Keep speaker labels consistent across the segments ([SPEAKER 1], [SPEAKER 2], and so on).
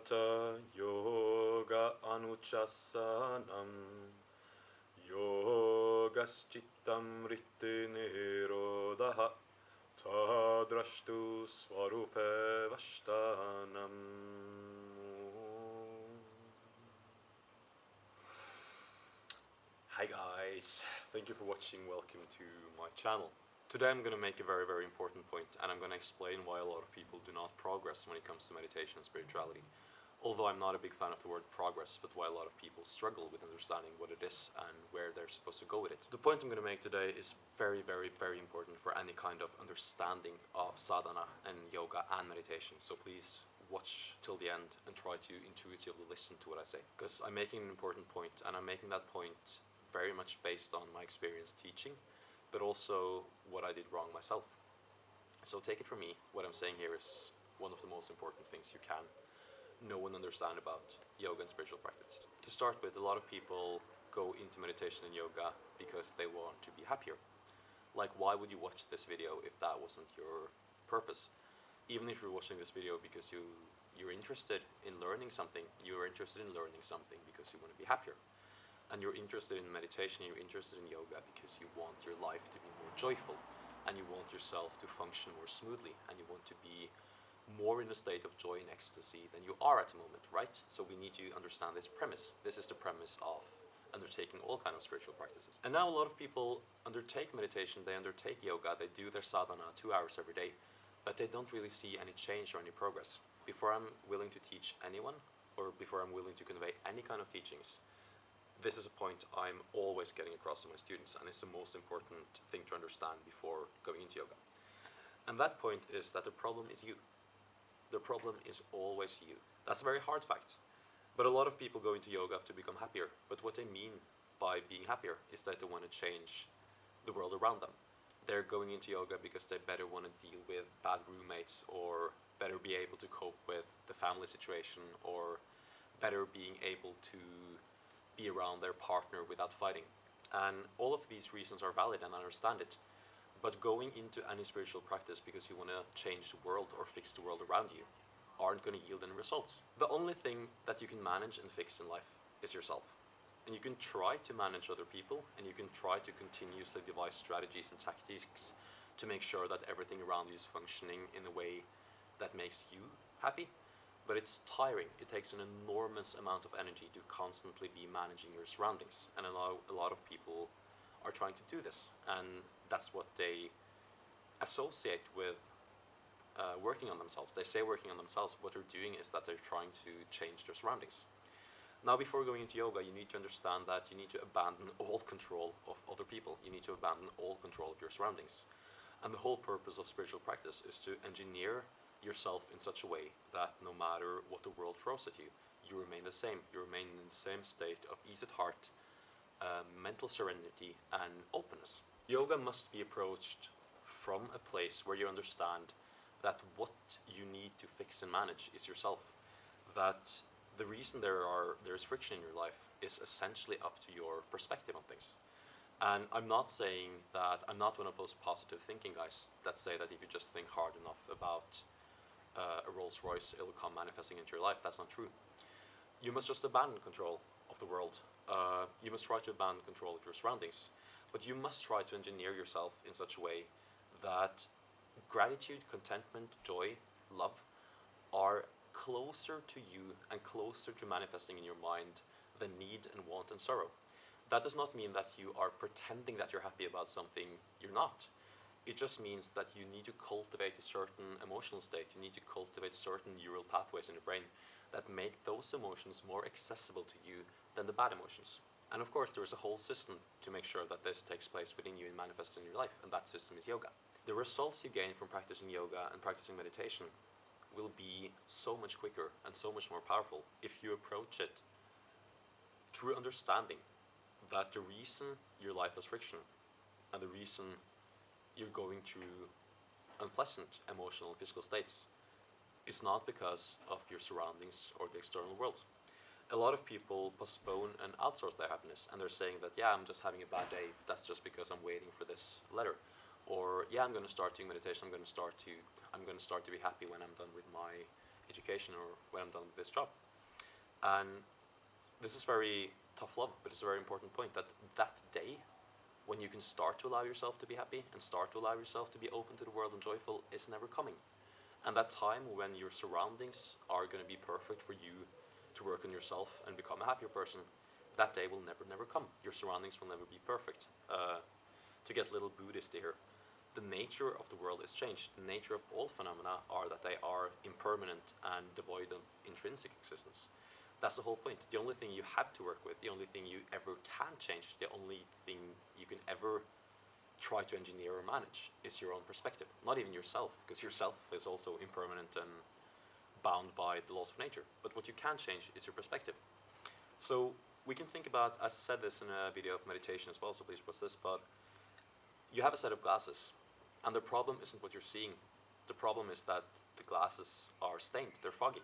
[SPEAKER 1] Hatha yoga anuchasanam yogaschittam ritti nirodha tadrashtu svarupe vashtanam. Hi guys, thank you for watching, welcome to my channel. Today I'm going to make a very important point, and I'm going to explain why a lot of people do not progress when it comes to meditation and spirituality. Although I'm not a big fan of the word progress, but why a lot of people struggle with understanding what it is and where they're supposed to go with it. The point I'm going to make today is very important for any kind of understanding of sadhana and yoga and meditation. So please watch till the end and try to intuitively listen to what I say, because I'm making an important point, and I'm making that point very much based on my experience teaching, but also what I did wrong myself. So take it from me, what I'm saying here is one of the most important things you can know and understand about yoga and spiritual practice. To start with, a lot of people go into meditation and yoga because they want to be happier. Like, why would you watch this video if that wasn't your purpose? Even if you're watching this video because you're interested in learning something, you're interested in learning something because you want to be happier. And you're interested in meditation, you're interested in yoga because you want your life to be more joyful, and you want yourself to function more smoothly, and you want to be more in a state of joy and ecstasy than you are at the moment, right? So we need to understand this premise. This is the premise of undertaking all kinds of spiritual practices. And now a lot of people undertake meditation, they undertake yoga, they do their sadhana 2 hours every day, but they don't really see any change or any progress. Before I'm willing to teach anyone, or before I'm willing to convey any kind of teachings, this is a point I'm always getting across to my students, and it's the most important thing to understand before going into yoga. And that point is that the problem is you. The problem is always you. That's a very hard fact. But a lot of people go into yoga to become happier. But what they mean by being happier is that they want to change the world around them. They're going into yoga because they better want to deal with bad roommates, or better be able to cope with the family situation, or better being able to be around their partner without fighting. And all of these reasons are valid, and I understand it. But going into any spiritual practice because you want to change the world or fix the world around you aren't going to yield any results. The only thing that you can manage and fix in life is yourself. And you can try to manage other people, and you can try to continuously devise strategies and tactics to make sure that everything around you is functioning in a way that makes you happy. But it's tiring. It takes an enormous amount of energy to constantly be managing your surroundings. And a lot of people are trying to do this. And that's what they associate with working on themselves. They say working on themselves. What they're doing is that they're trying to change their surroundings. Now, before going into yoga, you need to understand that you need to abandon all control of other people. You need to abandon all control of your surroundings. And the whole purpose of spiritual practice is to engineer yourself in such a way that no matter what the world throws at you, you remain the same. You remain in the same state of ease at heart, mental serenity, and openness. Yoga must be approached from a place where you understand that what you need to fix and manage is yourself. That the reason there is friction in your life is essentially up to your perspective on things. And I'm not saying that, I'm not one of those positive thinking guys that say that if you just think hard enough about a Rolls Royce, it will come manifesting into your life. That's not true. You must just abandon control of the world. You must try to abandon control of your surroundings. But you must try to engineer yourself in such a way that gratitude, contentment, joy, love are closer to you and closer to manifesting in your mind than need and want and sorrow. That does not mean that you are pretending that you're happy about something you're not. It just means that you need to cultivate a certain emotional state. You need to cultivate certain neural pathways in your brain that make those emotions more accessible to you than the bad emotions. And of course, there is a whole system to make sure that this takes place within you and manifests in your life, and that system is yoga. The results you gain from practicing yoga and practicing meditation will be so much quicker and so much more powerful if you approach it through understanding that the reason your life has friction and the reason you're going through unpleasant emotional and physical states is not because of your surroundings or the external world. A lot of people postpone and outsource their happiness, and they're saying that, yeah, I'm just having a bad day, but that's just because I'm waiting for this letter. Or, yeah, I'm going to start doing meditation, I'm going to start to be happy when I'm done with my education or when I'm done with this job. And this is very tough love, but it's a very important point that that day when you can start to allow yourself to be happy and start to allow yourself to be open to the world and joyful is never coming. And that time when your surroundings are going to be perfect for you to work on yourself and become a happier person, that day will never come. Your surroundings will never be perfect. To get a little Buddhist here, the nature of the world is changed. The nature of all phenomena are that they are impermanent and devoid of intrinsic existence. That's the whole point. The only thing you have to work with, the only thing you ever can change, the only thing you can ever try to engineer or manage is your own perspective. Not even yourself, because yourself is also impermanent and bound by the laws of nature. But what you can change is your perspective. So we can think about, I said this in a video of meditation as well, so please watch this, but you have a set of glasses, and the problem isn't what you're seeing. The problem is that the glasses are stained, they're foggy.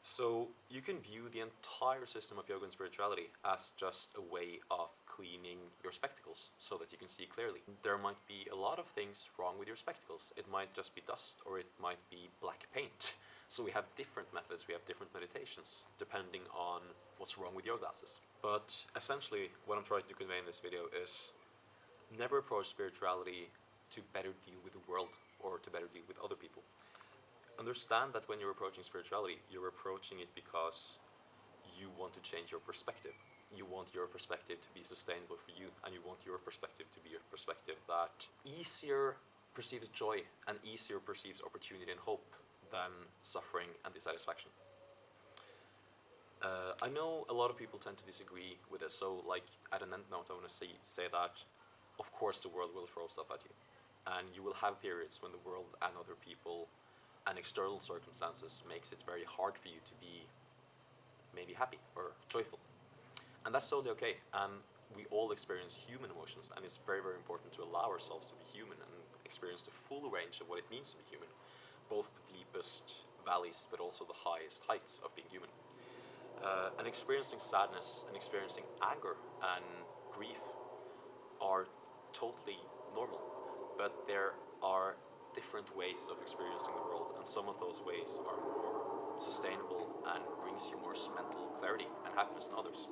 [SPEAKER 1] So you can view the entire system of yoga and spirituality as just a way of cleaning your spectacles so that you can see clearly. There might be a lot of things wrong with your spectacles. It might just be dust or it might be black paint. So we have different methods, we have different meditations depending on what's wrong with your glasses. But essentially what I'm trying to convey in this video is never approach spirituality to better deal with the world or to better deal with other people. Understand that when you're approaching spirituality, you're approaching it because you want to change your perspective. You want your perspective to be sustainable for you, and you want your perspective to be a perspective that easier perceives joy and easier perceives opportunity and hope than suffering and dissatisfaction. I know a lot of people tend to disagree with this, so like at an end note, I want to say that of course the world will throw stuff at you, and you will have periods when the world and other people and external circumstances makes it very hard for you to be maybe happy or joyful. And that's totally okay. And we all experience human emotions, and it's very important to allow ourselves to be human and experience the full range of what it means to be human, both the deepest valleys but also the highest heights of being human. And experiencing sadness and experiencing anger and grief are totally normal, but there are different ways of experiencing the world, and some of those ways are more sustainable and brings you more mental clarity and happiness than others.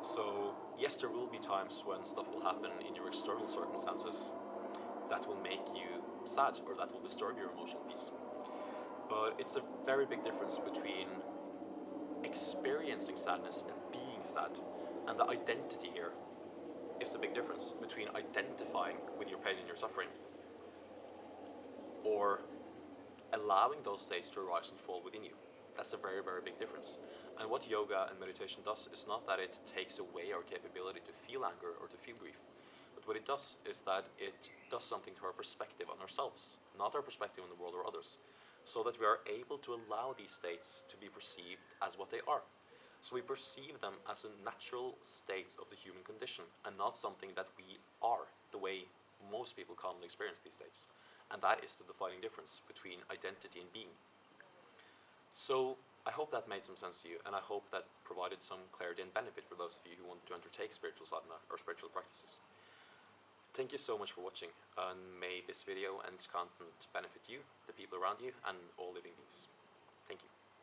[SPEAKER 1] So yes, there will be times when stuff will happen in your external circumstances that will make you sad or that will disturb your emotional peace. But it's a very big difference between experiencing sadness and being sad, and the identity here is the big difference between identifying with your pain and your suffering or allowing those states to arise and fall within you. That's a very big difference. And what yoga and meditation does is not that it takes away our capability to feel anger or to feel grief, but what it does is that it does something to our perspective on ourselves, not our perspective on the world or others, so that we are able to allow these states to be perceived as what they are. So we perceive them as a natural states of the human condition and not something that we are, the way most people commonly experience these states. And that is the defining difference between identity and being. So I hope that made some sense to you, and I hope that provided some clarity and benefit for those of you who want to undertake spiritual sadhana or spiritual practices. Thank you so much for watching, and may this video and its content benefit you, the people around you, and all living beings. Thank you.